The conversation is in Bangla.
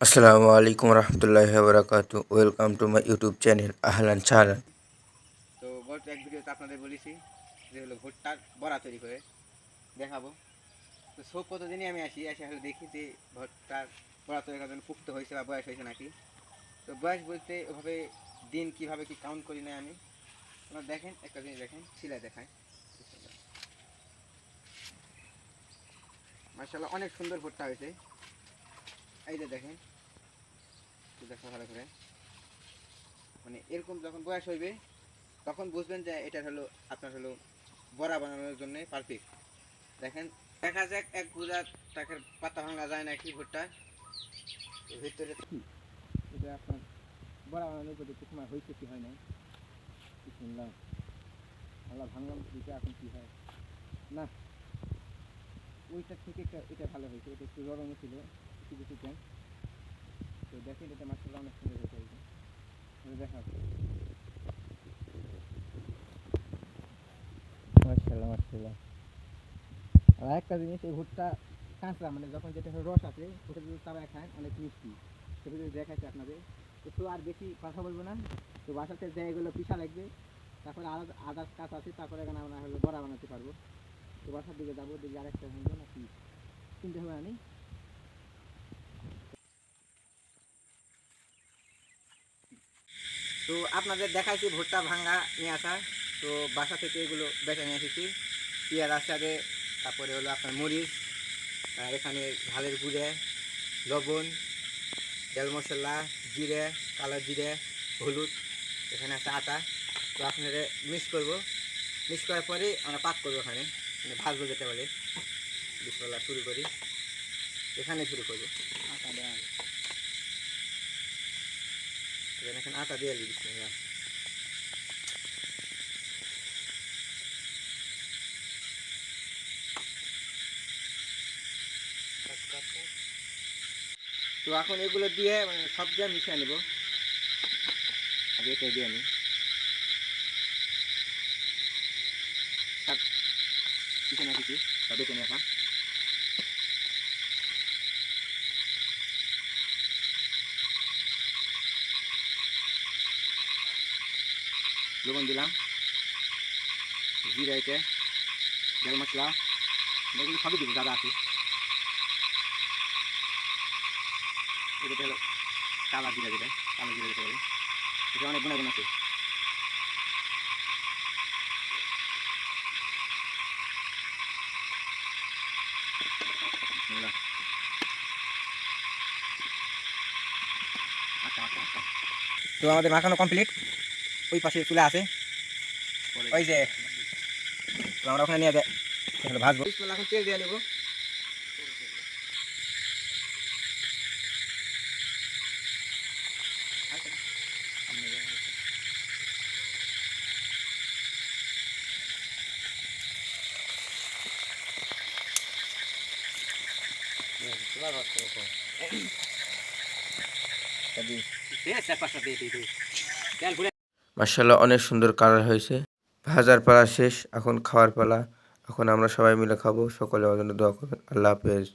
আসসালামু আলাইকুম রহমতুল্লাহি বারাকাতু। Welcome to my YouTube channel আহলান সাহলান। তো গত এক ভিডিওতে আপনাদের বলেছি যে হলো ভুট্টার বড়া তৈরি করে দেখাবো। তো সব প্রতিদিনই আমি আসি হলো দেখি যে ভুট্টার বড়া তৈরি করার জন্য পুক্ত হয়েছে বা বয়স হয়েছে নাকি। তো বয়স বলতে ওভাবে দিন কিভাবে কি কাউন্ট করি না আমি। আপনারা দেখেন, একটা জিনিস দেখেন, ছিলা দেখায়। মাশাআল্লাহ অনেক সুন্দর ভুট্টা হয়েছে। এই যে দেখেন, দেখো ভালো করে, মানে এরকম যখন বয়স হইবে তখন বুঝবেন যে এটা হলো আপনার হলো বড়া বানানোর জন্য পারফেক্ট। দেখেন, দেখা যাক এক বোঝা টাকার পাতা ভাঙা যায় নাকি ভুট্টা ভিতরে কি এটা আপনার বড়া বানানোর উপর একটু সময় হয়েছে কি হয় নাই কি শুনলাম, আল্লাহ ভাঙলাম দিতে এখন কি হয় না, ওইটার থেকে এটা ভালো হয়েছে, এটা একটু নরম ছিল, কিছু কিছু কম। তো দেখেন এটা মাসাল্লাহ অনেক সুন্দর হয়েছে। দেখা মাসাল্লাহ মাসাল্লাহ। আর একটা জিনিস, এই ভুট্টা কাঁচা মানে যখন যেটা রস আছে ওটা যদি চাবায় খায় অনেক মিষ্টি, সেটা যদি দেখাচ্ছে আপনাদের। তো আর বেশি কথা বলবো না, তো বাসাতে জায়গাগুলো পিঠা লাগবে, তারপরে আদার্স কাজ আছে, তারপরে এখানে আমরা হলো বড়া বানাতে পারবো। তো বাসার দিকে যাবো, দেখি আরেকটা ভাঙবো নাকি কিনতে হবে আনি। তো আপনাদের দেখাইছি ভুট্টা ভাঙা নিয়ে আসা। তো বাসা থেকে এগুলো বেছে নিয়ে এসেছি, পেঁয়াজ আসাদে, তারপরে হলো আপনার মরিচ, এখানে ঝালের গুঁড়ে, লবণ, তেল মশলা, জিরে, কালো জিরে, হলুদ, এখানে আছে আটা। তো আপনারা মিক্স করবো, মিক্স করার পরে আমরা পাক করবো, এখানে মানে ভাজবো যেতে বলে। বিসমিল্লাহ শুরু করি, এখানে শুরু করবো। আটা দেওয়া, এখানে আটা দিয়ে দিই। বিসমিল্লাহ। তো এখন এগুলো দিয়ে মানে সব দিয়ে মিশিয়ে নেবো। আগে এটা দিয়ে নিই, পিছনে কিছু সব বেটে নিয়ে আসা। লবণ দিলাম, জিরা, এতে গরম মশলা, এগুলো সবই দিব যারা আছে। এটা হলো কালা জিরা, যেটা কালো জিরা যেতে পারে, এটা অনেক গুণাগুণ আছে। তো আমাদের মাখানো কমপ্লিট, ওই পাশে চুলা আছে ওই যে, তো আমরা ওখানে নিয়ে ভাজবো। এখন তেল দিয়ে নেবো। মাশাআল্লাহ অনেক সুন্দর কালার হয়েছে। ভাজার পালা শেষ, এখন খাওয়ার পালা। এখন আমরা সবাই মিলে খাবো। সকলে আমার জন্য দোয়া করবেন। আল্লাহ হাফেজ।